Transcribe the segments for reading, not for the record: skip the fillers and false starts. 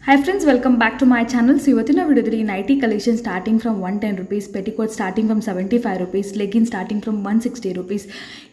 Hi friends, welcome back to my channel. So ಇವತ್ತಿನ ವಿಡಿಯೋದಲ್ಲಿ nighty collection starting from 110 rupees, petticoat starting from 75 rupees, legging starting from 160 rupees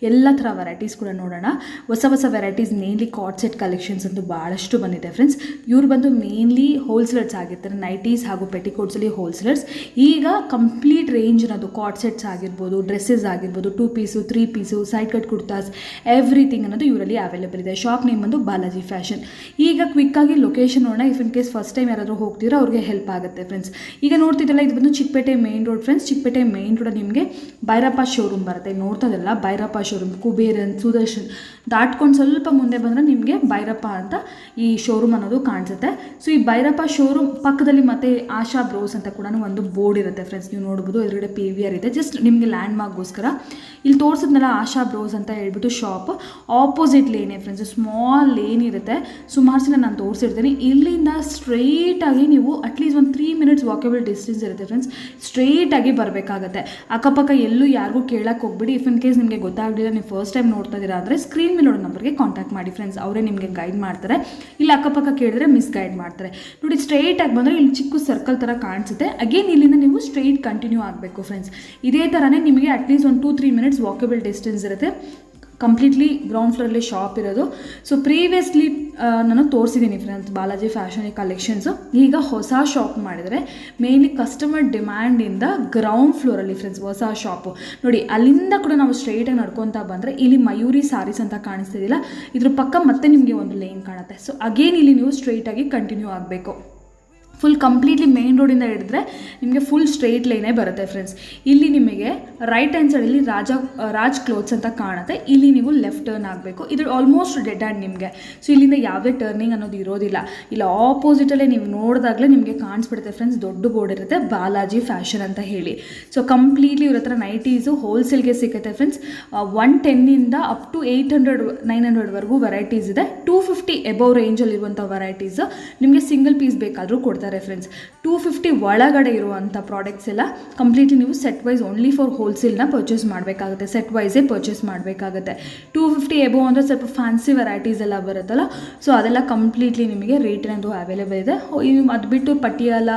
ಎಲ್ಲ ಥರ varieties ಕೂಡ ನೋಡೋಣ. ಹೊಸ varieties mainly cord set collections ಅಂತೂ ಭಾಳಷ್ಟು ಬಂದಿದೆ ಫ್ರೆಂಡ್ಸ್. ಇವ್ರು ಬಂದು ಮೇನ್ಲಿ ಹೋಲ್ಸೇಲರ್ಸ್ ಆಗಿರ್ತಾರೆ, ನೈಟೀಸ್ ಹಾಗೂ ಪೆಟಿಕೋಟ್ಸಲ್ಲಿ ಹೋಲ್ಸೇಲರ್ಸ್. ಈಗ ಕಂಪ್ಲೀಟ್ ರೇಂಜ್ ಅನ್ನೋದು ಕಾರ್ಡ್ ಸೆಟ್ಸ್ ಆಗಿರ್ಬೋದು, ಡ್ರೆಸ್ಸಸ್ ಆಗಿರ್ಬೋದು, 2 piece 3 piece, side cut kurtas, everything ಅನ್ನೋದು ಇವರಲ್ಲಿ ಅವೈಲೇಬಲ್ ಇದೆ. ಶಾಪ್ ನೇಮ್ ಬಂದು ಬಾಲಾಜಿ ಫ್ಯಾಷನ್. ಈಗ ಕ್ವಿಕ್ಕಾಗಿ ಲೊಕೇಶನ್ ನೋಡೋಣ. If in case first time ಯಾರಾದರೂ ಹೋಗ್ತೀರಾ ಅವ್ರಿಗೆ ಹೆಲ್ಪ್ ಆಗುತ್ತೆ ಫ್ರೆಂಡ್ಸ್. ಈಗ ನೋಡ್ತಿದ್ದಲ್ಲ, ಇದು ಬಂದು Chickpet main road friends. Chickpet main road ನಿಮಗೆ ಭೈರಪ್ಪ ಶೋರೂಮ್ ಬರುತ್ತೆ. ನೋಡ್ತದಲ್ಲ ಭೈರಪ್ಪ ಶೋರೂಮ್, ಕುಬೇರನ್, ಸುದರ್ಶನ್ ದಾಟ್ಕೊಂಡು ಸ್ವಲ್ಪ ಮುಂದೆ ಬಂದರೆ ನಿಮಗೆ ಭೈರಪ್ಪ ಅಂತ ಈ ಶೋರೂಮ್ ಅನ್ನೋದು ಕಾಣಿಸುತ್ತೆ. ಸೊ ಈ ಭೈರಪ್ಪ ಶೋರೂಮ್ ಪಕ್ಕದಲ್ಲಿ ಮತ್ತೆ ಆಶಾ ಬ್ರೋಸ್ ಅಂತ ಕೂಡ ಒಂದು ಬೋರ್ಡ್ ಇರುತ್ತೆ ಫ್ರೆಂಡ್ಸ್. ನೀವು ನೋಡ್ಬೋದು ಎದುರುಗಡೆ PVR ಇದೆ. ಜಸ್ಟ್ ನಿಮಗೆ ಲ್ಯಾಂಡ್ ಮಾರ್ಕ್ಗೋಸ್ಕರ ಇಲ್ಲಿ ತೋರಿಸಿದ್ನಲ್ಲ ಆಶಾ ಬ್ರೋಸ್ ಅಂತ ಹೇಳ್ಬಿಟ್ಟು ಶಾಪ್ ಆಪೋಸಿಟ್ ಲೇನೇ ಫ್ರೆಂಡ್ಸ್. ಸ್ಮಾಲ್ ಲೇನ್ ಇರುತ್ತೆ. ಸುಮಾರು ಸಲ ನಾನು ತೋರಿಸಿರ್ತೀನಿ. ಇಲ್ಲಿಂದ ಸ್ಟ್ರೈಟಾಗಿ ನೀವು ಅಟ್ಲೀಸ್ಟ್ ಒಂದು 3 minutes ವಾಕೇಬಲ್ ಡಿಸ್ಟೆನ್ಸ್ ಇರುತ್ತೆ ಫ್ರೆಂಡ್ಸ್. ಸ್ಟ್ರೈಟಾಗಿ ಬರಬೇಕಾಗತ್ತೆ. ಅಕ್ಕಪಕ್ಕ ಎಲ್ಲೂ ಯಾರಿಗೂ ಕೇಳಕ್ಕೆ ಹೋಗ್ಬಿಡಿ. ಇಫ್ ಇನ್ ಕೇಸ್ ನಿಮಗೆ ಗೊತ್ತಾಗಲಿಲ್ಲ, ನೀವು ಫಸ್ಟ್ ಟೈಮ್ ನೋಡ್ತಾ ಇದ್ದೀರಾ ಅಂದರೆ ಸ್ಕ್ರೀನ್ ಮೇಲೆ ನೋಡೋ ನಂಬರ್ಗೆ ಕಾಂಟ್ಯಾಕ್ಟ್ ಮಾಡಿ ಫ್ರೆಂಡ್ಸ್. ಅವರೇ ನಿಮಗೆ ಗೈಡ್ ಮಾಡ್ತಾರೆ. ಇಲ್ಲಿ ಅಕ್ಕಪಕ್ಕ ಕೇಳಿದ್ರೆ ಮಿಸ್ ಗೈಡ್ ಮಾಡ್ತಾರೆ. ನೋಡಿ, ಸ್ಟ್ರೈಟಾಗಿ ಬಂದರೆ ಇಲ್ಲಿ ಚಿಕ್ಕ ಸರ್ಕಲ್ ಥರ ಕಾಣಿಸುತ್ತೆ. ಅಗೇನ್ ಇಲ್ಲಿಂದ ನೀವು ಸ್ಟ್ರೈಟ್ ಕಂಟಿನ್ಯೂ ಆಗಬೇಕು ಫ್ರೆಂಡ್ಸ್. ಇದೇ ಥರನೇ ನಿಮಗೆ ಅಟ್ಲೀಸ್ಟ್ ಒಂದು 2-3 minutes ವಾಕೇಬಲ್ ಡಿಸ್ಟೆನ್ಸ್ ಇರುತ್ತೆ. ಕಂಪ್ಲೀಟ್ಲಿ ಗ್ರೌಂಡ್ ಫ್ಲೋರಲ್ಲಿ ಶಾಪ್ ಇರೋದು. ಸೊ ಪ್ರೀವಿಯಸ್ಲಿ ನಾನು ತೋರಿಸಿದ್ದೀನಿ ಫ್ರೆಂಡ್ಸ್ ಬಾಲಾಜಿ ಫ್ಯಾಷನ್ ಕಲೆಕ್ಷನ್ಸು. ಈಗ ಹೊಸ ಶಾಪ್ ಮಾಡಿದರೆ ಮೇನ್ಲಿ ಕಸ್ಟಮರ್ ಡಿಮ್ಯಾಂಡಿಂದ ಗ್ರೌಂಡ್ ಫ್ಲೋರಲ್ಲಿ ಫ್ರೆಂಡ್ಸ್ ಹೊಸ ಶಾಪು. ನೋಡಿ, ಅಲ್ಲಿಂದ ಕೂಡ ನಾವು ಸ್ಟ್ರೈಟಾಗಿ ನಡ್ಕೊತಾ ಬಂದರೆ ಇಲ್ಲಿ ಮಯೂರಿ ಸಾರೀಸ್ ಅಂತ ಕಾಣಿಸ್ತಿದ್ದಿಲ್ಲ, ಇದ್ರ ಪಕ್ಕ ಮತ್ತೆ ನಿಮಗೆ ಒಂದು ಲೇನ್ ಕಾಣುತ್ತೆ. ಸೊ ಅಗೇನ್ ಇಲ್ಲಿ ನೀವು ಸ್ಟ್ರೈಟಾಗಿ ಕಂಟಿನ್ಯೂ ಆಗಬೇಕು. ಫುಲ್ ಕಂಪ್ಲೀಟ್ಲಿ ಮೇನ್ ರೋಡಿಂದ ಹಿಡಿದ್ರೆ ನಿಮಗೆ ಫುಲ್ ಸ್ಟ್ರೈಟ್ ಲೈನೇ ಬರುತ್ತೆ ಫ್ರೆಂಡ್ಸ್. ಇಲ್ಲಿ ನಿಮಗೆ ರೈಟ್ ಹ್ಯಾಂಡ್ ಸೈಡಲ್ಲಿ ರಾಜ್ ಕ್ಲೋತ್ಸ್ ಅಂತ ಕಾಣುತ್ತೆ. ಇಲ್ಲಿ ನೀವು ಲೆಫ್ಟ್ ಟರ್ನ್ ಆಗಬೇಕು. ಇದು ಆಲ್ಮೋಸ್ಟ್ ಡೆಡ್ ಹ್ಯಾಂಡ್ ನಿಮಗೆ. ಸೊ ಇಲ್ಲಿಂದ ಯಾವುದೇ ಟರ್ನಿಂಗ್ ಅನ್ನೋದು ಇರೋದಿಲ್ಲ. ಇಲ್ಲ ಆಪೋಸಿಟಲ್ಲೇ ನೀವು ನೋಡಿದಾಗಲೇ ನಿಮಗೆ ಕಾಣಿಸ್ಬಿಡುತ್ತೆ ಫ್ರೆಂಡ್ಸ್. ದೊಡ್ಡ ಬೋರ್ಡ್ ಇರುತ್ತೆ ಬಾಲಾಜಿ ಫ್ಯಾಷನ್ ಅಂತ ಹೇಳಿ. ಸೊ ಕಂಪ್ಲೀಟ್ಲಿ ಇವ್ರ ಹತ್ರ ನೈಟೀಸು ಹೋಲ್ಸೇಲ್ಗೆ ಸಿಗುತ್ತೆ ಫ್ರೆಂಡ್ಸ್. 110 ಅಪ್ ಟು 800-900ವರೆಗೂ ವೆರೈಟೀಸ್ ಇದೆ. 250 ಎಬವ್ ರೇಂಜಲ್ಲಿರುವಂಥ ವೆರೈಟೀಸ್ ನಿಮಗೆ ಸಿಂಗಲ್ ಪೀಸ್ ಬೇಕಾದರೂ ಕೊಡ್ತಾರೆ ಫ್ರೆಂಡ್ಸ್. 250 ಒಳಗಡೆ ಇರುವಂಥ ಪ್ರಾಡಕ್ಟ್ಸ್ ಎಲ್ಲ ಕಂಪ್ಲೀಟ್ಲಿ ನೀವು ಸೆಟ್ ವೈಸ್ ಓನ್ಲಿ ಫಾರ್ ಹೋಲ್ಸೇಲ್ನ ಪರ್ಚೇಸ್ ಮಾಡಬೇಕಾಗುತ್ತೆ. ಸೆಟ್ ವೈಸೇ ಪರ್ಚೇಸ್ ಮಾಡಬೇಕಾಗುತ್ತೆ. 250 ಎಬೋ ಅಂದರೆ ಸ್ವಲ್ಪ ಫ್ಯಾನ್ಸಿ ವೆರೈಟೀಸ್ ಎಲ್ಲ ಬರುತ್ತಲ್ಲ, ಸೊ ಅದೆಲ್ಲ ಕಂಪ್ಲೀಟ್ಲಿ ನಿಮಗೆ ರೇಟಿನದು ಅವೈಲೇಬಲ್ ಇದೆ. ಅದು ಬಿಟ್ಟು ಪಟಿಯಾಲ,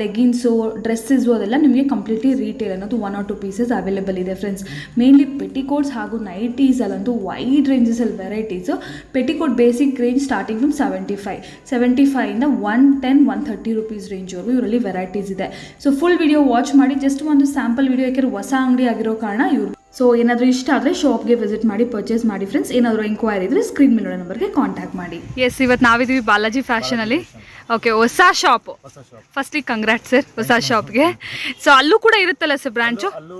ಲೆಗಿನ್ಸು, ಡ್ರೆಸ್ಸಸ್ಸು ಅದೆಲ್ಲ ನಿಮಗೆ ಕಂಪ್ಲೀಟ್ಲಿ ರೀಟೇಲ್ ಅನ್ನೋದು 1 or 2 pieces ಅವೈಲೇಬಲ್ ಇದೆ ಫ್ರೆಂಡ್ಸ್. ಮೇನ್ಲಿ ಪೆಟಿಕೋಟ್ಸ್ ಹಾಗೂ ನೈಟೀಸಲ್ಲಂತೂ ವೈಡ್ ರೇಂಜಸಲ್ಲಿ varieties. Petticoat basic range starting from 75ಇಂದ 110-130 rupees ರೇಂಜ್ವರೆಗೂ ಇವರಲ್ಲಿ ವೆರೈಟೀಸ್ ಇದೆ. ಸೊ ಫುಲ್ ವಿಡಿಯೋ ವಾಚ್ ಮಾಡಿ. ಜಸ್ಟ್ ಒಂದು ಸ್ಯಾಂಪಲ್ ವಿಡಿಯೋ, ಯಾಕೆಂದರೆ ಹೊಸ ಅಂಗಡಿ ಆಗಿರೋ ಕಾರಣ ಇವರು. ಸೊ ಏನಾದರೂ ಇಷ್ಟ ಆದರೆ ಶಾಪ್ಗೆ ವಿಸಿಟ್ ಮಾಡಿ ಪರ್ಚೇಸ್ ಮಾಡಿ ಫ್ರೆಂಡ್ಸ್. ಏನಾದರೂ ಎಂಕ್ವೈರಿ ಇದ್ದರೆ ಸ್ಕ್ರೀನ್ ಮೇಲೆ ನಂಬರ್ಗೆ ಕಾಂಟ್ಯಾಕ್ಟ್ ಮಾಡಿ. ಎಸ್, ಇವತ್ತು ನಾವಿದ್ದೀವಿ ಬಾಲಾಜಿ ಫ್ಯಾಷನಲ್ಲಿ. ಓಕೆ, ಹೊಸ ಶಾಪು. ಫಸ್ಟ್ಲಿ ಕಂಗ್ರಾಟ್ ಸರ್ ಹೊಸ ಶಾಪ್ಗೆ. ಸೊ ಅಲ್ಲೂ ಕೂಡ ಇರುತ್ತಲ್ಲ ಸರ್ ಬ್ರಾಂಚು? ಅಲ್ಲೂ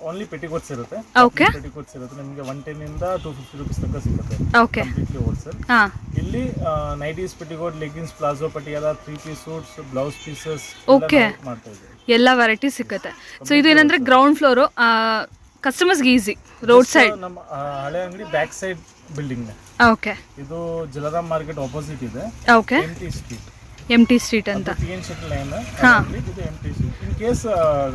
ಓನ್ಲಿ ಪೆಟಿಕೋಟ್ಸ್ ಇರುತ್ತೆ. ಓಕೆ, ಪೆಟಿಕೋಟ್ಸ್ ಇರುತ್ತೆ. ನಿಮಗೆ 110 ಇಂದ 250 ರೂಪೀಸ್ ತನಕ ಸಿಗುತ್ತೆ. Okay, completely wholesale. ಹಾಂ, ಇಲ್ಲಿ nighties, petticoat, leggings, palazzo, Patiala, 3 piece suits, blouse pieces okay, ಮಾಡ್ತಾ ಇದ್ದೀವಿ. ಎಲ್ಲ ವೆರೈಟಿ ಸಿಗುತ್ತೆ. ಸೊ ಇದು ಏನಂದ್ರೆ ಗ್ರೌಂಡ್ ಫ್ಲೋರು, ಕಸ್ಟಮರ್ಸ್ಗೆ ಈಸಿ. ರೋಡ್ ಸೈಡ್ ನಮ್ಮ ಹಳೆ ಅಂಗಡಿ ಬ್ಯಾಕ್ ಸೈಡ್ ಬಿಲ್ಡಿಂಗ್. ಓಕೆ, ಇದು ಜಲರಾಮ್ ಮಾರ್ಕೆಟ್ ಆಪೋಸಿಟ್ ಇದೆ. ಓಕೆ, ಎಂ ಟಿ ಸ್ಟ್ರೀಟ್ ಅಂತ. PN Shetty line. ಹಾಂ, ಇದು M T street. In case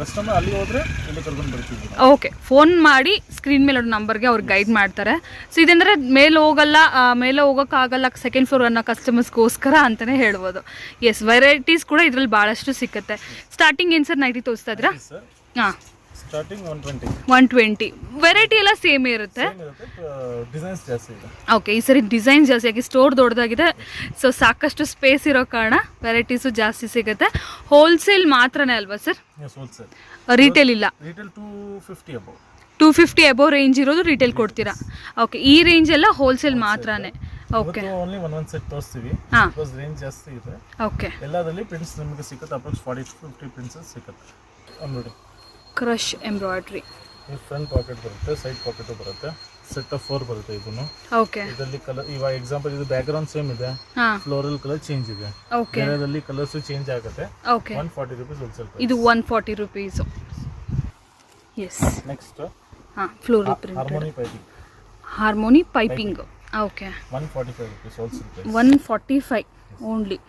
customer ಅಲ್ಲಿ ಹೋದ್ರೆ ಇಲ್ಲಿ ಕರ್ಕೊಂಡು ಬರ್ತೀವಿ. ಓಕೆ, ಫೋನ್ ಮಾಡಿ ಸ್ಕ್ರೀನ್ ಮೇಲೆ ನಂಬರ್ಗೆ ಅವ್ರು ಗೈಡ್ ಮಾಡ್ತಾರೆ. ಸೊ ಇದಂದರೆ ಮೇಲೆ ಹೋಗೋಕ್ಕಾಗಲ್ಲ ಸೆಕೆಂಡ್ ಫ್ಲೋರ್ ಅನ್ನೋ ಕಸ್ಟಮರ್ಸ್ಗೋಸ್ಕರ ಅಂತಲೇ ಹೇಳ್ಬೋದು. ಎಸ್, ವೆರೈಟೀಸ್ ಕೂಡ ಇದರಲ್ಲಿ ಭಾಳಷ್ಟು ಸಿಗುತ್ತೆ. ಸ್ಟಾರ್ಟಿಂಗ್ ಏನು ಸರ್ ನೈಟಿ ತೋರಿಸ್ತಾ ಇದ್ದೀರಾ? ಹಾಂ, ಸ್ಟಾರ್ಟಿಂಗ್ 120. ವೆರೈಟಿ ಎಲ್ಲ ಸೇಮ್ ಇರುತ್ತೆ. ಡಿಸೈನ್ಸ್ ಜಾಸ್ತಿ ಇದೆ. ಓಕೆ, ಈ ಸರಿ ಡಿಸೈನ್ಸ್ ಜಾಸ್ತಿ ಆಗಿ ಸ್ಟೋರ್ ದೊಡ್ಡದಾಗಿದೆ. ಸೊ ಸಾಕಷ್ಟು ಸ್ಪೇಸ್ ಇರೋ ಕಾರಣ ವೆರೈಟೀಸು ಜಾಸ್ತಿ ಸಿಗುತ್ತೆ. ಹೋಲ್ಸೇಲ್ ಮಾತ್ರನೇ ಅಲ್ವಾ ಸರ್? ಹೋಲ್ಸೇಲ್, ರಿಟೇಲ್ ಇಲ್ಲ. Retail 250 above. 250 ಎಬೋ ರೇಂಜ್ ಇರೋದು ರಿಟೇಲ್ ಕೊಡ್ತೀರಾ? ಓಕೆ, ಈ ರೇಂಜ್ ಎಲ್ಲ ಹೋಲ್ಸೇಲ್ ಮಾತ್ರನೇ. ಓಕೆ, ಓನ್ಲಿ ಒಂದು ಸೆಟ್ ತೋರಿಸ್ತೀವಿ. ಬಿಕಾಸ್ ರೇಂಜ್ ಜಾಸ್ತಿ ಇದೆ. ಓಕೆ, ಎಲ್ಲದರಲ್ಲಿ ಪ್ರಿಂಟ್ಸ್ ನಿಮಗೆ ಸಿಗುತ್ತೆ. ಅಪ್ರಾಕ್ಸ್ 40-50 ಪ್ರಿಂಟ್ಸ್ ಸಿಗುತ್ತೆ. ನೋಡಿ, ಕ್ರಶ್ ಎಂಬ್ರಾಯ್ಡ್ರಿ. ಈ ಫ್ರಂಟ್ ಪಾಕೆಟ್ ಬರುತ್ತೆ, ಸೈಡ್ ಪಾಕೆಟ್ ಬರುತ್ತೆ. ಸೆಟ್ ಆಫ್ 4 ಬರುತ್ತೆ ಇದನ್ನು. ಓಕೆ, ಇದರಲ್ಲಿ ಕಲರ್ ಇವಾಗ ಎಕ್ಸಾಂಪಲ್ ಇದು ಬ್ಯಾಕ್ ಗ್ರೌಂಡ್ ಸೇಮ್ ಇದೆ, ಫ್ಲೋರಲ್ ಕಲರ್ ಚೇಂಜ್ ಇದೆ. ಓಕೆ, ಬೇರೆದಲ್ಲಿ ಕಲರ್ಸ್ ಚೇಂಜ್ ಆಗುತ್ತೆ. Okay, 140 rupees wholesale price. ಇದು 140 ರೂಪೀಸ್. Yes, next floral print harmony piping. Okay, 145 rupees wholesale price. 145 only.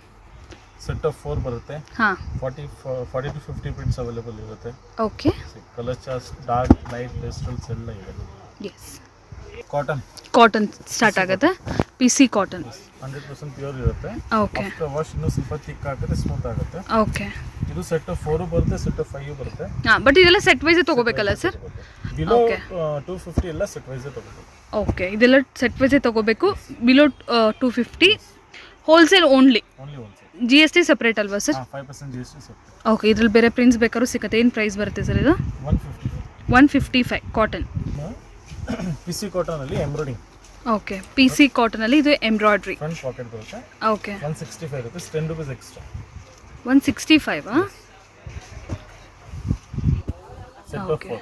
Set of 4 ಬರುತ್ತೆ. ಹಾಂ, 40-50 ಪ್ರಿಂಟ್ಸ್ ಅವೈಲೇಬಲ್ ಇರುತ್ತೆ. Okay, colour chart, dark, light, pastels ಎಲ್ಲ ಇದೆ. ಎಸ್, ಕಾಟನ್ ಕಾಟನ್ ಸ್ಟಾರ್ಟ್ ಆಗುತ್ತೆ. PC cotton. 100% pure ಇರುತ್ತೆ. Okay after wash ಇನ್ನೂ ಸ್ವಲ್ಪ thick ಆಗುತ್ತೆ, ಸ್ಮೂತ್ ಆಗುತ್ತೆ. ಓಕೆ. ಇದು ಸೆಟ್ 4 ಬರುತ್ತೆ, ಸೆಟ್ 5 ಬರುತ್ತೆ. ಹಾಂ, ಬಟ್ ಇದೆಲ್ಲ ಸೆಟ್ ವೈಸೇ ತೊಗೋಬೇಕಲ್ಲ ಸರ್? Below Okay. 250 ಎಲ್ಲ ಸೆಟ್ ವೈಸೇ ತಗೋಬೇಕು. ಓಕೆ, ಇದೆಲ್ಲ ಸೆಟ್ ವೈಸೇ ತೊಗೋಬೇಕು. Below 250 wholesale only. GST separate ಅಲ್ವಾ ಸರ್? 5% GST separate. ಓಕೆ, ಇದ್ರಲ್ಲಿ ಬೇರೆ ಪ್ರಿಂಟ್ಸ್ ಬೇಕಾದ್ರೂ ಸಿಗುತ್ತೆ. ಏನು ಪ್ರೈಸ್ ಬರುತ್ತೆ ಸರ್ ಇದು? 155 ಕಾಟನ್. PC ಕಾಟನ್ ಅಲ್ಲಿ ಎಂಬ್ರಾಯ್ಡಿಂಗ್. ಓಕೆ, PC ಕಾಟನಲ್ಲಿ ಇದು ಎಂಬ್ರಾಯ್ಡ್ರಿ. ಫ್ರಂಟ್ ಪಾಕೆಟ್ ಬರುತ್ತೆ. Okay, 165 rupees, 10 rupees extra. 165 set of 4.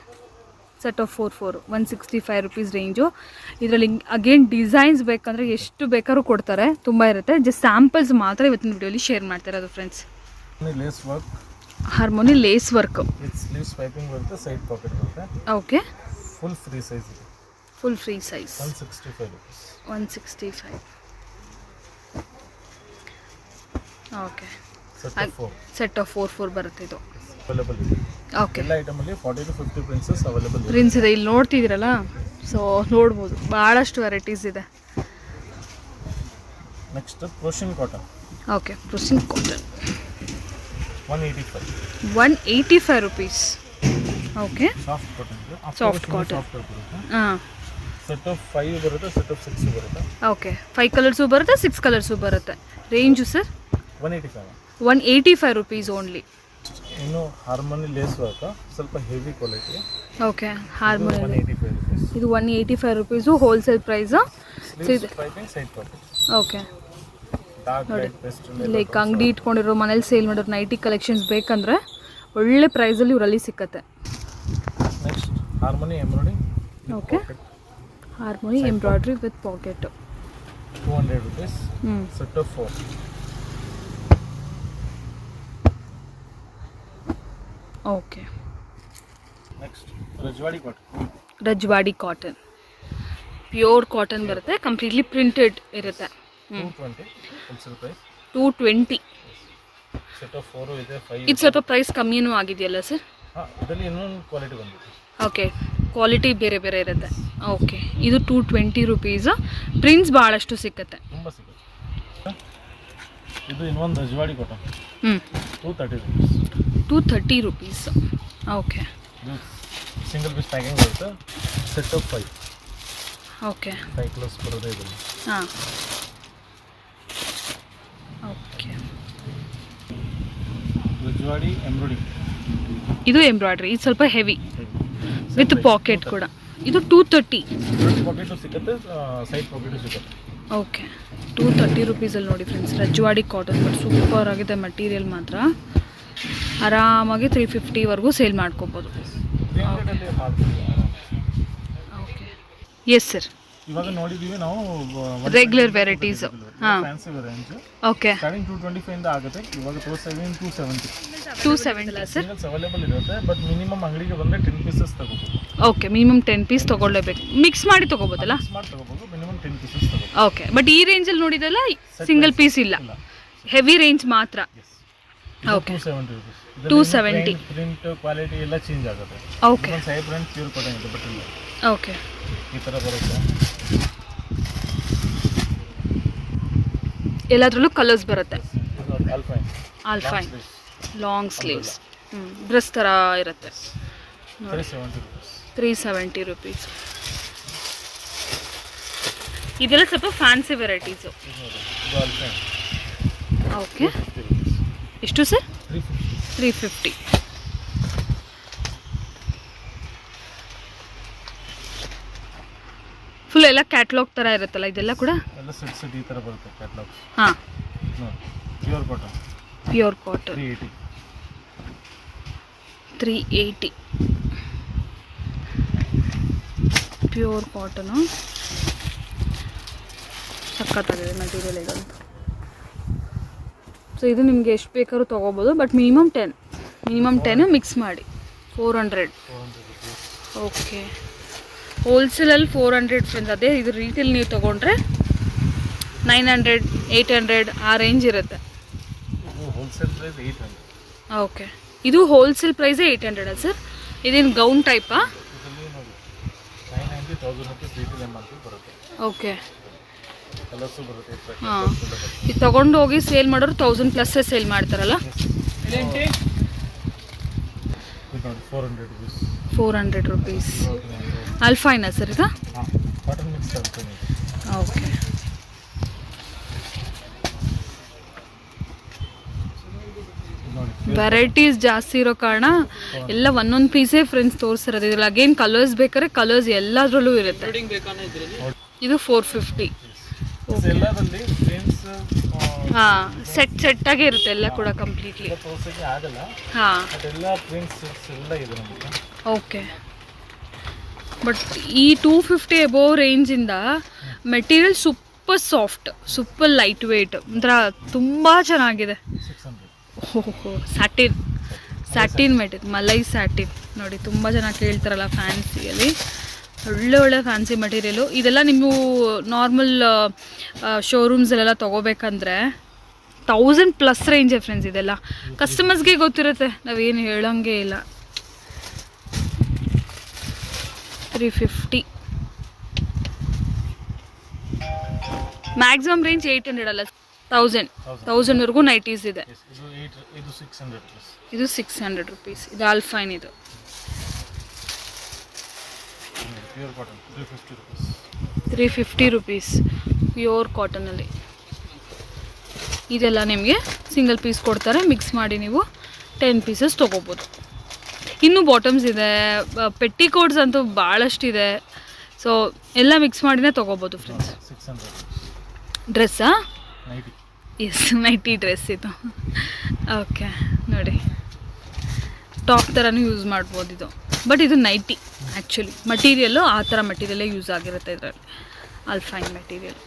Set of 4 165 rupees range. ಇದರಲ್ಲಿ ಅಗೇನ್ ಡಿಸೈನ್ಸ್ ಬೇಕಂದರೆ ಎಷ್ಟು ಬೇಕಾದ್ರೂ ಕೊಡ್ತಾರೆ, ತುಂಬ ಇರುತ್ತೆ. ಜಸ್ಟ್ ಸ್ಯಾಂಪಲ್ಸ್ ಮಾತ್ರ ಇವತ್ತಿನ ವಿಡಿಯೋಲಿ ಶೇರ್ ಮಾಡ್ತಾರೆ ಅದು friends. Lace work, harmony lace work, sleeves piping ಬರುತ್ತೆ, ಸೈಡ್ ಪಾಕೆಟ್ ಬರುತ್ತೆ. ಓಕೆ, ಫುಲ್ ಫ್ರೀ ಸೈಜ್ ಇದೆ. Full free size 165 rupees. 165. Okay, set of 4. Set of 4 ಬರುತ್ತೆ ಇದು. ಅವೈಲೇಬಲ್ ಇದೆ. ಓಕೆ, ಎಲ್ಲ ಐಟಮಲ್ಲಿ 40 to 50 ಪ್ರಿನ್ಸಸ್ ಅವೈಲೇಬಲ್ ಇದೆ. ಪ್ರಿಂಟ್ಸ್ ಇದೆ, ಇಲ್ಲಿ ನೋಡ್ತಿದ್ದೀರಲ್ಲ, ಸೊ ನೋಡ್ಬೋದು ಭಾಳಷ್ಟು ವೆರೈಟೀಸ್ ಇದೆ. ನೆಕ್ಸ್ಟ್ ಪ್ರೋಷನ್ ಕಾಟನ್. ಓಕೆ, ಪ್ರೋಷನ್ cotton 185 rupees. Okay, soft cotton. Soft cotton. ಹಾಂ, ಸೆಟ್ ಆಫ್ 5 ಬರುತ್ತೆ, ಸೆಟ್ ಆಫ್ 6 ಬರುತ್ತೆ. ಓಕೆ, 5 ಕಲರ್ಸು ಬರುತ್ತೆ, 6 ಕಲರ್ಸು ಬರುತ್ತೆ. Range sir? 185 rupees only. ಇನ್ನು ಹಾರ್ಮೋನಿ ಲೇಸ್ ವರ್ಕ್, ಸ್ವಲ್ಪ heavy quality. Okay, harmony 185 rupees. ಇದು 185 rupees wholesale price. Piping, side pocket. Okay, dark light pastel like ಅಂಗಡಿ ಇಟ್ಕೊಂಡಿರೋ, ಮನೇಲಿ ಸೇಲ್ ಮಾಡೋರು ನೈಟಿ ಕಲೆಕ್ಷನ್ಸ್ ಬೇಕಂದರೆ ಒಳ್ಳೆ ಪ್ರೈಸಲ್ಲಿ ಇವರಲ್ಲಿ ಸಿಕ್ಕತ್ತೆ. Next harmony embroidering. Okay, harmony embroidery with pocket 200 rupees. ಹ್ಞೂ, set of 4. Okay. Next Rajwadi cotton. Rajwadi cotton pure cotton ಬರುತ್ತೆ, ಕಂಪ್ಲೀಟ್ಲಿ ಪ್ರಿಂಟೆಡ್ ಇರುತ್ತೆ. 220 ಹೋಲ್ಸೇಲ್ ಪ್ರೈಸ್. 220. ಸೆಟ್ ಆಫ್ 4 ಇದೆ, 5. ಇದು ಸ್ವಲ್ಪ ಪ್ರೈಸ್ ಕಮ್ಮಿನೂ ಆಗಿದೆಯಲ್ಲ ಸರ್? ಹಾಂ, ಇದರಲ್ಲಿ ಇನ್ನೊಂದು ಕ್ವಾಲಿಟಿ ಬಂದಿದೆ. ಓಕೆ, ಕ್ವಾಲಿಟಿ ಬೇರೆ ಬೇರೆ ಇರುತ್ತೆ. ಓಕೆ, ಇದು 220 ರೂಪೀಸು. ಪ್ರಿಂಟ್ಸ್ ಭಾಳಷ್ಟು ಸಿಕ್ಕತ್ತೆ, ತುಂಬ ಸಿಗುತ್ತೆ. ಇದು ಇನ್ನೊಂದು Rajwadi cotton. 230 rupees. 230 rupees. Okay, ಇದು ಸಿಂಗಲ್ ಪೀಸ್ ಪ್ಯಾಕಿಂಗ್ ಬರುತ್ತೆ. Set of 5. ಓಕೆ, 5 ಕಲರ್ಸ್ ಬರೋದೇ ಇದರಲ್ಲಿ. ಹಾಂ, ಓಕೆ. ರಜ್ವಾಡಿ ಎಂಬ್ರಾಯ್ಡಿಂಗ್. ಇದು ಎಂಬ್ರಾಯ್ಡ್ರಿ, ಇದು ಸ್ವಲ್ಪ ಹೆವಿ ವಿತ್ ಪಾಕೆಟ್ ಕೂಡ. ಇದು 230. ಫ್ರಂಟ್ ಪಾಕೆಟು ಸಿಗುತ್ತೆ, ಸೈಡ್ ಪಾಕೆಟು ಸಿಗುತ್ತೆ. ಓಕೆ, 230 ರೂಪೀಸಲ್ಲಿ ನೋಡಿ friends, Rajwadi cotton. But super ಆಗಿದೆ ಮಟೀರಿಯಲ್ ಮಾತ್ರ. ಆರಾಮಾಗಿ 350ವರೆಗೂ ಸೇಲ್ ಮಾಡ್ಕೋಬೋದು. Okay, yes sir. ಇವಾಗ ನೋಡಿದೀವಿ ನಾವು ರೆಗ್ಯುಲರ್ ವೆರೈಟೀಸ್. ಹಾಂ, ಫ್ಯಾನ್ಸಿ ರೇಂಜ್. ಓಕೆ, ಸ್ಟಾರ್ಟಿಂಗ್ 225 ಇಂದ ಆಗುತ್ತೆ. ಇವಾಗ 270 270 ಸರ್. ಸಿಂಗಲ್ಸ್ ಅವೈಲೇಬಲ್ ಇರುತ್ತೆ, ಬಟ್ ಮಿನಿಮಮ್ ಅಂಗಡಿಗೆ ಬಂದರೆ 10 ಪೀಸಸ್ ತಗೋಬೋದು. ಓಕೆ, ಮಿನಿಮಮ್ 10 ಪೀಸ್ ತೊಗೊಳ್ಳೇಬೇಕು. ಮಿಕ್ಸ್ ಮಾಡಿ ತೊಗೋಬೋದಲ್ಲ? ಸ್ಮಾರ್ಟ್ ತಗೋಬೋದು, ಮಿನಿಮಮ್ 10 ಪೀಸಸ್ ತಗೋಬೋದು. ಓಕೆ, ಬಟ್ ಈ ರೇಂಜಲ್ಲಿ ನೋಡಿದಲ್ಲ ಸಿಂಗಲ್ ಪೀಸ್ ಇಲ್ಲ, ಹೆವಿ ರೇಂಜ್ ಮಾತ್ರ. Okay, 270 rupees. 270. ಪ್ರಿಂಟ್ ಕ್ವಾಲಿಟಿ ಎಲ್ಲ ಚೇಂಜ್ ಆಗುತ್ತೆ. Okay, side print pure cotton ಇದೆ, ಬಟ್ ಇಲ್ಲ ಓಕೆ, ಈ ಥರ ಬರುತ್ತೆ. ಎಲ್ಲದರಲ್ಲೂ ಕಲರ್ಸ್ ಬರುತ್ತೆ. ಆಲ್ಫೈನ್. ಆಲ್ಫೈನ್ ಲಾಂಗ್ ಸ್ಲೀವ್ಸ್. ಡ್ರೆಸ್ ಥರ ಇರುತ್ತೆ. 370 ರೂಪೀಸ್. 370 ರೂಪೀಸ್. ಇದೆಲ್ಲ ಸ್ವಲ್ಪ ಫ್ಯಾನ್ಸಿ ವೆರೈಟೀಸು. ಇದು ಆಲ್ಫೈನ್. ಓಕೆ, ಎಷ್ಟು ಸರ್? 350. 350. ಫುಲ್ ಎಲ್ಲ ಕ್ಯಾಟ್ಲಾಗ್ ಥರ ಇರುತ್ತಲ್ಲ ಇದೆಲ್ಲ ಕೂಡ? ಎಲ್ಲ ಸೆಟ್ ಈ ಥರ ಬರುತ್ತೆ ಕ್ಯಾಟ್ಲಾಗ್ಸ್. ಹಾಂ, pure cotton. Pure cotton 380. 380. Pure cotton ಸಖತ್ತಾಗಿದೆ ಮೆಟೀರಿಯಲ್ ಇದಂತೂ. ಸೊ ಇದು ನಿಮಗೆ ಎಷ್ಟು ಬೇಕಾದ್ರೂ ತೊಗೋಬೋದು, ಬಟ್ ಮಿನಿಮಮ್ 10 ಮಿಕ್ಸ್ ಮಾಡಿ 400. ಓಕೆ, ಹೋಲ್ಸೇಲಲ್ಲಿ 400 ಫ್ರೆಂಡ್ಸ್. ಅದೇ ಇದು ರೀಟೇಲ್ ನೀವು ತೊಗೊಂಡ್ರೆ 900, 800 ಆ ರೇಂಜ್ ಇರುತ್ತೆ. Wholesale price 800. ಓಕೆ, ಇದು ಹೋಲ್ಸೇಲ್ ಪ್ರೈಸೇ 800 ಸರ್? ಇದೇನು ಗೌನ್ ಟೈಪಾ? 990, 1000 ರೂಪೀಸ್ ರೀಟೇಲ್ MRP ಬರುತ್ತೆ. ಓಕೆ, ಕಲರ್ಸು ಬರುತ್ತೆ. ಹಾಂ, ಇದು ತೊಗೊಂಡು ಹೋಗಿ ಸೇಲ್ ಮಾಡೋರು 1000+ ಸೇಲ್ ಮಾಡ್ತಾರಲ್ಲ. ಇದು ನೋಡಿ 400 rupees. 400 rupees. ಅಲ್ಫೈನಾ ಸರ್ ಇದು? ಹಾಂ, ಕಾಟನ್ ಮಿಕ್ಸ್ ಆಲ್ಫೈನ್. ಓಕೆ. ವೆರೈಟೀಸ್ ಜಾಸ್ತಿ ಇರೋ ಕಾರಣ ಎಲ್ಲ ಒಂದೊಂದು ಪೀಸೇ ಫ್ರೆಂಡ್ಸ್ ತೋರಿಸಿರೋದು. ಇದ್ರಲ್ಲಿ ಅಗೇನ್ ಕಲರ್ಸ್ ಬೇಕಾದ್ರೆ ಕಲರ್ಸ್ ಎಲ್ಲದರಲ್ಲೂ ಇರುತ್ತೆ. ಇದು 450. ಎಲ್ಲದಲ್ಲಿ ಪ್ರಿಂಟ್ಸ್ ಹಾಂ, ಸೆಟ್ಟಾಗೇ ಇರುತ್ತೆ ಎಲ್ಲ ಕೂಡ ಕಂಪ್ಲೀಟ್ಲಿ. ತೋರ್ಸೋಕ್ಕೆ ಆಗಲ್ಲ. ಹಾಂ, ಅದೆಲ್ಲ ಪ್ರಿಂಟ್ಸ್ ಎಲ್ಲ ಇದೆ ನಮಗೆ. ಓಕೆ. ಬಟ್ ಈ 250 ಎಬೋವ್ ರೇಂಜಿಂದ material super soft, super light weight, ಒಂಥರ ತುಂಬ ಚೆನ್ನಾಗಿದೆ. 600. ಓಹೋ, ಸ್ಯಾಟಿನ್ ಮೆಟೀರಿಯಲ್, ಮಲೈ ಸ್ಯಾಟಿನ್ ನೋಡಿ, ತುಂಬ ಜನ ಕೇಳ್ತಾರಲ್ಲ ಫ್ಯಾನ್ಸಿಯಲ್ಲಿ. ಒಳ್ಳೆ ಫ್ಯಾನ್ಸಿ ಮೆಟೀರಿಯಲು. ಇದೆಲ್ಲ ನೀವು ನಾರ್ಮಲ್ ಶೋರೂಮ್ಸಲ್ಲೆಲ್ಲ ತೊಗೋಬೇಕಂದ್ರೆ 1000+ ರೇಂಜೇ ಫ್ರೆಂಡ್ಸ್. ಇದೆಲ್ಲ ಕಸ್ಟಮರ್ಸ್ಗೆ ಗೊತ್ತಿರುತ್ತೆ, ನಾವೇನು ಹೇಳೋಂಗೆ ಇಲ್ಲ. 350. ಮ್ಯಾಕ್ಸಿಮಮ್ ರೇಂಜ್ 800 ಅಲ್ಲ, 1000ವರೆಗೂ ನೈಟೀಸ್ ಇದೆ. ಇದು 600 plus. ಇದು 600 rupees. ಇದು ಅಲ್ಫೈನ್. ಇದು pure cotton 350 rupees. 350 rupees pure ಕಾಟನಲ್ಲಿ. ಇದೆಲ್ಲ ನಿಮಗೆ ಸಿಂಗಲ್ ಪೀಸ್ ಕೊಡ್ತಾರೆ, ಮಿಕ್ಸ್ ಮಾಡಿ ನೀವು 10 pieces ತೊಗೋಬೋದು. ಇನ್ನೂ ಬಾಟಮ್ಸ್ ಇದೆ, ಪೆಟ್ಟಿಕೋಟ್ಸ್ ಅಂತೂ ಭಾಳಷ್ಟಿದೆ. ಸೊ ಎಲ್ಲ ಮಿಕ್ಸ್ ಮಾಡಿನೇ ತೊಗೋಬೋದು ಫ್ರೆಂಡ್ಸ್. 600. ಡ್ರೆಸ್ಸಾ? 90. ಎಸ್, ನೈಟಿ ಡ್ರೆಸ್ ಇದು. ಓಕೆ, ನೋಡಿ ಟಾಪ್ ಥರನೂ ಯೂಸ್ ಮಾಡ್ಬೋದು ಇದು. ಬಟ್ ಇದು ನೈಟಿ ಆ್ಯಕ್ಚುಲಿ. ಮಟೀರಿಯಲ್ಲು ಆ ಥರ ಮಟೀರಿಯಲ್ಲೇ ಯೂಸ್ ಆಗಿರುತ್ತೆ ಇದರಲ್ಲಿ. Alpine material.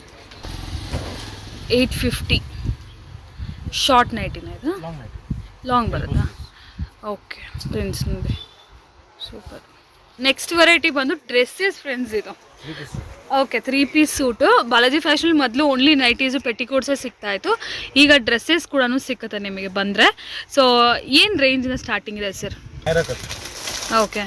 850. ಶಾರ್ಟ್ ನೈಟಿನ ಇದು? Long nighty. ಲಾಂಗ್ ಬರುತ್ತಾ? ಓಕೆ ಫ್ರೆಂಡ್ಸ್, ನೋಡಿ ಸೂಪರ್. ನೆಕ್ಸ್ಟ್ ವೆರೈಟಿ ಬಂದು ಡ್ರೆಸ್ಸಸ್ ಫ್ರೆಂಡ್ಸ್. ಇದು 3 piece. Okay, 3 piece suit. Balaji fashion ಮೊದಲು ಓನ್ಲಿ ನೈಟೀಸು ಪೆಟಿಕೋಟ್ಸೇ ಸಿಗ್ತಾಯಿತ್ತು. ಈಗ ಡ್ರೆಸ್ಸಸ್ ಕೂಡ ಸಿಕ್ಕತ್ತೆ ನಿಮಗೆ ಬಂದರೆ. ಸೊ ಏನು ರೇಂಜಿಂದ ಸ್ಟಾರ್ಟಿಂಗ್ ಇದೆ sir? Okay.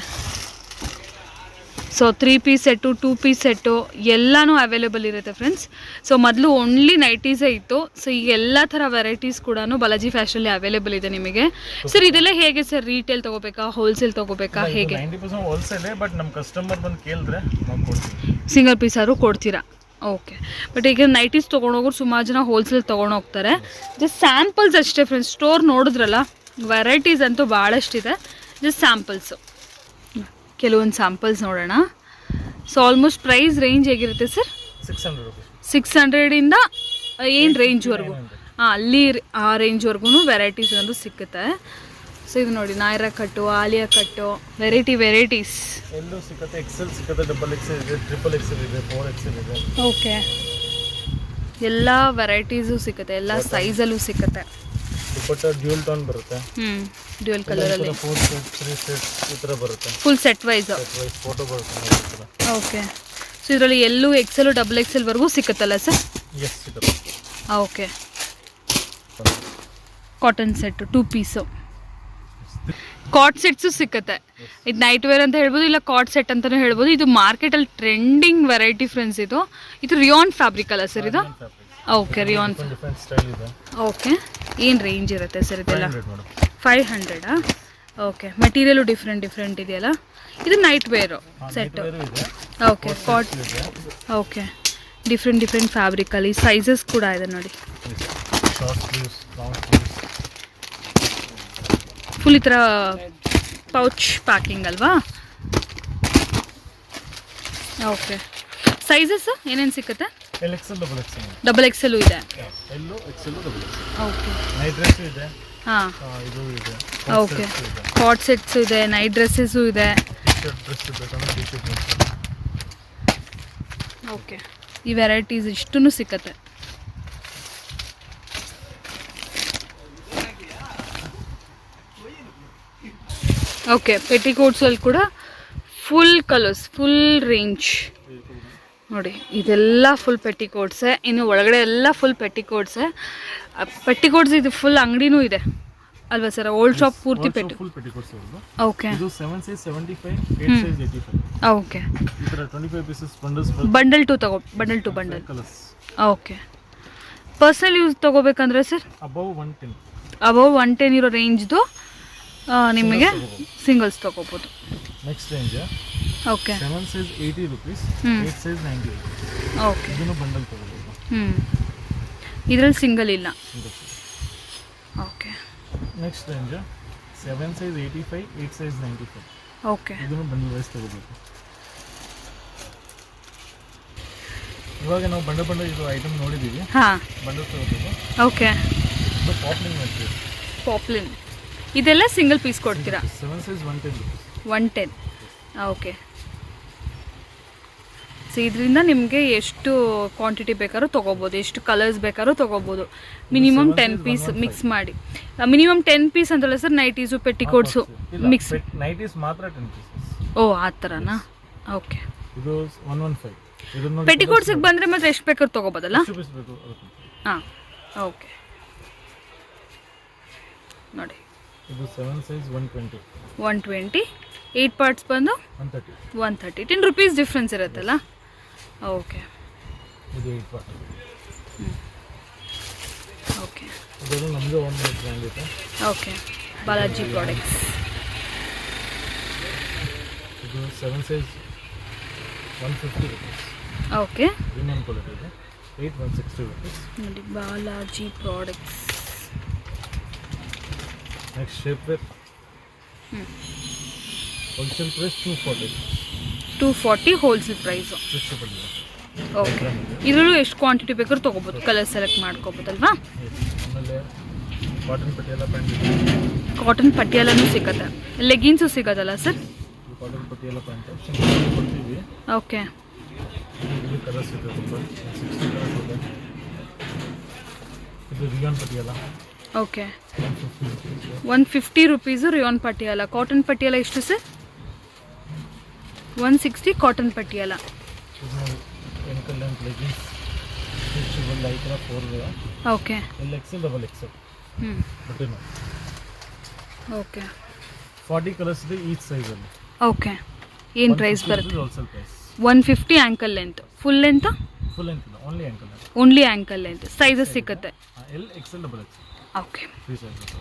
So 3 piece set, 2 piece set ಎಲ್ಲನೂ ಅವೈಲೇಬಲ್ ಇರುತ್ತೆ ಫ್ರೆಂಡ್ಸ್. ಸೊ ಮೊದಲು ಓನ್ಲಿ ನೈಟೀಸೇ ಇತ್ತು. ಸೊ ಈಗ ಎಲ್ಲ ಥರ ವೆರೈಟೀಸ್ ಕೂಡ ಬಾಲಾಜಿ ಫ್ಯಾಷನಲ್ಲಿ ಅವೈಲೇಬಲ್ ಇದೆ ನಿಮಗೆ. ಸರ್ ಇದೆಲ್ಲ ಹೇಗೆ ಸರ್? ರೀಟೇಲ್ ತೊಗೋಬೇಕಾ, ಹೋಲ್ಸೇಲ್ ತೊಗೋಬೇಕಾ, ಹೇಗೆ? 90% ಹೋಲ್ಸೇಲೇ, ಬಟ್ ನಮ್ಮ ಕಸ್ಟಮರ್ ಬಂದು ಕೇಳಿದ್ರೆ ನಾವು ಕೊಡ್ತೀವಿ. ಸಿಂಗಲ್ ಪೀಸ್ ಆದರೂ ಕೊಡ್ತೀರಾ? ಓಕೆ. ಬಟ್ ಈಗ ನೈಟೀಸ್ ತೊಗೊಂಡೋಗೋರು ಸುಮಾರು ಜನ ಹೋಲ್ಸೇಲ್ ತೊಗೊಂಡೋಗ್ತಾರೆ. ಜಸ್ಟ್ ಸ್ಯಾಂಪಲ್ಸ್ ಅಷ್ಟೇ ಫ್ರೆಂಡ್ಸ್. ಸ್ಟೋರ್ ನೋಡಿದ್ರಲ್ಲ, ವೆರೈಟೀಸ್ ಅಂತೂ ಭಾಳಷ್ಟಿದೆ. ಜಸ್ಟ್ ಸ್ಯಾಂಪಲ್ಸು, ಕೆಲವೊಂದು ಸ್ಯಾಂಪಲ್ಸ್ ನೋಡೋಣ. ಸೊ ಆಲ್ಮೋಸ್ಟ್ ಪ್ರೈಸ್ ರೇಂಜ್ ಹೇಗಿರುತ್ತೆ ಸರ್? 600 rupees. 600ಇಂದ ಏನು ರೇಂಜ್ವರೆಗೂ? ಹಾಂ, ಅಲ್ಲಿ ಆ ರೇಂಜ್ವರೆಗೂ ವೆರೈಟೀಸ್ ಒಂದು ಸಿಕ್ಕುತ್ತೆ. ಸೊ ಇದು ನೋಡಿ, ನಾಯರಾ ಕಟ್ಟು, ಆಲಿಯಾ ಕಟ್ಟು, ವೆರೈಟೀಸ್ ಎಲ್ಲೂ ಸಿಕ್ಕತ್ತೆ. ಎಕ್ಸೆಲ್ ಸಿಕ್ಕತ್ತೆ, ಡಬಲ್ ಎಕ್ಸೆಲ್ ಇದೆ, ಟ್ರಿಪಲ್ ಎಕ್ಸೆಲ್ ಇದೆ, 4XL ಇದೆ. ಓಕೆ, ಎಲ್ಲ ವೆರೈಟೀಸು ಸಿಕ್ಕತ್ತೆ, ಎಲ್ಲ ಸೈಜಲ್ಲೂ ಸಿಕ್ಕತ್ತೆ. ದುಪಟ್ಟ ಡ್ಯೂಲ್ ಟೋನ್ ಬರುತ್ತೆ. ಡ್ಯೂಯಲ್ ಕಲರಲ್ಲಿ 4 sets, 3 sets ಈ ಥರ ಬರುತ್ತೆ. ಫುಲ್ ಸೆಟ್ ವೈಸ್ ಫೋಟೋ ಬರುತ್ತೆ. ಓಕೆ. ಸೊ ಇದರಲ್ಲಿ ಎಲ್ಲೂ XL, ಡಬಲ್ XLವರೆಗೂ ಸಿಕ್ಕತ್ತಲ್ಲ ಸರ್? ಎಸ್, ಸಿಗುತ್ತೆ. Okay. Cotton set 2 piece. Cot sets ಸಿಕ್ಕತ್ತೆ. ಇದು ನೈಟ್ ವೇರ್ ಅಂತ ಹೇಳ್ಬೋದು, ಇಲ್ಲ ಕಾಟ್ ಸೆಟ್ ಅಂತಲೂ ಹೇಳ್ಬೋದು. ಇದು ಮಾರ್ಕೆಟಲ್ಲಿ ಟ್ರೆಂಡಿಂಗ್ ವೆರೈಟಿ ಫ್ರೆಂಡ್ಸ್. ಇದು ರಿಯಾನ್ ಫ್ಯಾಬ್ರಿಕ್ ಅಲ್ಲ ಸರ್ ಇದು? Okay, rayon. ಡಿಫರೆಂಟ್ ಸ್ಟೈಲ್ ಇದೆ. ಓಕೆ. ಏನು ರೇಂಜ್ ಇರುತ್ತೆ ಸರ್ ಇದೆಲ್ಲ? 500. ಓಕೆ. ಮೆಟೀರಿಯಲು ಡಿಫ್ರೆಂಟ್ ಇದೆಯಲ್ಲ. ಇದು night wear set. Okay. Okay, different ಫ್ಯಾಬ್ರಿಕಲ್ಲಿ ಸೈಜಸ್ ಕೂಡ ಇದೆ ನೋಡಿ. ಫುಲ್ ಈ ಥರ ಪೌಚ್ ಪ್ಯಾಕಿಂಗ್ ಅಲ್ವಾ? ಓಕೆ. ಸೈಜಸ್ ಏನೇನು ಸಿಕ್ಕತ್ತೆ? XL, ಡಬಲ್ XL ಇದೆ. ಓಕೆ. ನೈಟ್ ಡ್ರೆಸ್ ಇದೆ. ಹಾಂ, ಇದು ಇದೆ. ಓಕೆ. ಕಾಟ್ ಸೆಟ್ಸು ಇದೆ, ನೈಟ್ ಡ್ರೆಸ್ಸಸ್ಸು ಇದೆ. ಓಕೆ. ಈ ವೆರೈಟೀಸ್ ಇಷ್ಟೂ ಸಿಕ್ಕತ್ತೆ. ಓಕೆ. ಪೆಟಿಕೋಟ್ಸಲ್ಲಿ ಕೂಡ ಫುಲ್ ಕಲರ್ಸ್, ಫುಲ್ ರೇಂಜ್ ನೋಡಿ. ಇದೆಲ್ಲ ಫುಲ್ ಪೆಟಿಕೋಟ್ಸೆ. ಇನ್ನು ಒಳಗಡೆ ಎಲ್ಲ ಫುಲ್ ಪೆಟಿಕೋಟ್ಸೆ. ಪೆಟಿಕೋಟ್ಸ್ ಇದು ಫುಲ್ ಅಂಗಡಿನೂ ಇದೆ ಅಲ್ವಾ ಸರ್? ಓಲ್ಡ್ ಶಾಪ್ ಪೂರ್ತಿ ಫುಲ್ ಪೆಟಿಕೋಟ್ಸ್. ಓಕೆ. ಇದು 7 size 75, 8 size 85. ಓಕೆ. ಈ ತರ 25 pieces ಬಂಡಲ್ ಬಂಡಲ್ ಟು ತಗೋ, bundle to bundle. Colours. Okay. Personal use ತೊಗೋಬೇಕಂದ್ರೆ ಸರ್ ಅಬೌವ್ 110. ಅಬೌವ್ 110 ಇರೋ ರೇಂಜ್ದು ನಿಮಗೆ ಸಿಂಗಲ್ಸ್ ತೊಗೋಬೋದು. Next range okay. 7 size 80 rupees, 8 size 98. Okay. ಇದನ್ನು ಬಂಡಲ್ ತೊಗೋಬೋದು. ಇದರಲ್ಲಿ ಸಿಂಗಲ್ ಇಲ್ಲ. Okay. Next range 7 size 85, 8 size 95. Okay. ಇದನ್ನು ಬಂಡಲ್ ವೈಸ್ ತೊಗೋಬೇಕು. ಇವಾಗ ನಾವು ಬಂಡಲ್ ಇದು ಐಟಮ್ ನೋಡಿದ್ದೀವಿ. ಹಾಂ, ಬಂಡಲ್ ತೊಗೋಬೇಕು. ಓಕೆ. ಇದು ಪಾಪ್ಲಿನ್ ಮೆಟೀರಿಯಲ್. ಪಾಪ್ಲಿನ್ ಇದೆಲ್ಲ ಸಿಂಗಲ್ ಪೀಸ್ ಕೊಡ್ತೀರಾ? 7 ಸೈಜ್ 110 rupees. 110. ಓಕೆ. ಸೊ ಇದರಿಂದ ನಿಮಗೆ ಎಷ್ಟು ಕ್ವಾಂಟಿಟಿ ಬೇಕಾದ್ರೂ ತೊಗೋಬೋದು, ಎಷ್ಟು ಕಲರ್ಸ್ ಬೇಕಾದ್ರೂ ತೊಗೋಬೋದು. ಮಿನಿಮಮ್ 10 ಪೀಸ್ ಮಿಕ್ಸ್ ಮಾಡಿ. ಮಿನಿಮಮ್ 10 ಪೀಸ್ ಅಂತಲ್ಲ sir, nighties petticoats mix. Nighties ಮಾತ್ರ 10 ಪೀಸಸ್. ಓ, ಆ ಥರನಾ? ಓಕೆ. ಇದು 115. ಇದನ್ನು ಪೆಟಿಕೋಟ್ಸಿಗೆ ಬಂದರೆ ಮಾತ್ರ ಎಷ್ಟು ಬೇಕಾದ್ರೂ ತೊಗೋಬೋದಲ್ಲ? ಎಷ್ಟು ಪೀಸ್ ಬೇಕು? ಹಾಂ, ಓಕೆ. ನೋಡಿ, ಇದು 7 ಸೈಜ್ 120. 120. 8 ಪಾರ್ಟ್ಸ್ ಬಂದು 130. 130. 10 rupees ಡಿಫ್ರೆನ್ಸ್ ಇರುತ್ತಲ್ಲ? ಓಕೆ. ಇದು 8 ಪಾರ್ಟ್. ಓಕೆ. ಇದು ನಮ್ಮದು ಓನ್ ಬ್ರ್ಯಾಂಡ್ ಇದೆ. ಓಕೆ. ಬಾಲಾಜಿ ಪ್ರಾಡಕ್ಟ್ಸ್. ಇದು 7 size 150 rupees. Okay. Premium quality ಇದೆ. 160 rupees. ನೋಡಿ, Balaji products. Next shapewear. Wholesale price 240. 240 wholesale price. Okay. ಇದರಲ್ಲೂ ಎಷ್ಟು ಕ್ವಾಂಟಿಟಿ ಬೇಕಾದ್ರೂ ತೊಗೋಬೋದು, ಕಲರ್ ಸೆಲೆಕ್ಟ್ ಮಾಡ್ಕೋಬೋದಲ್ವಾ? ಆಮೇಲೆ ಕಾಟನ್ ಪಟಿಯಾಲ ಪ್ಯಾಂಟ್ ಇದೆ. ಕಾಟನ್ ಪಟಿಯಾಲನೂ ಸಿಗುತ್ತೆ. ಲೆಗಿನ್ಸು ಸಿಗೋದಲ್ಲ sir? Cotton Patiala pant single ಕೊಡ್ತೀವಿ. ಓಕೆ. ಇದು ಕಲರ್ಸ್ ಇದೆ, ತುಂಬ 60 ಕಲರ್ಸ್ ಇದೆ. ಇದು rayon Patiala. Okay. 150 rupees rayon Patiala. Cotton Patiala ಎಷ್ಟು ಸರ್? 160 ಕಾಟನ್ ಪಟಿಯಾಲ. ಇದು ಎಂಕಲ್ ಲೆಂತ್ ಲೆಗಿನ್ಸ್ ಸ್ಟ್ರೆಚಬಲ್ ಈ ಥರ 4 ವೇ. ಓಕೆ. XL, XXL. ಬಟ್ಟೆನು. ಓಕೆ. 40 ಕಲರ್ಸ್ ಇದೆ ಈಚ್ ಸೈಜಲ್ಲಿ. ಓಕೆ. ಏನು ಪ್ರೈಸ್ ಬರುತ್ತೆ? Wholesale price 150 ankle length. Full length? Full length ಇಲ್ಲ, only ankle length. Only ankle length. Sizes ಸಿಗುತ್ತೆ? L, XL, XXL. Okay. 3 sizes.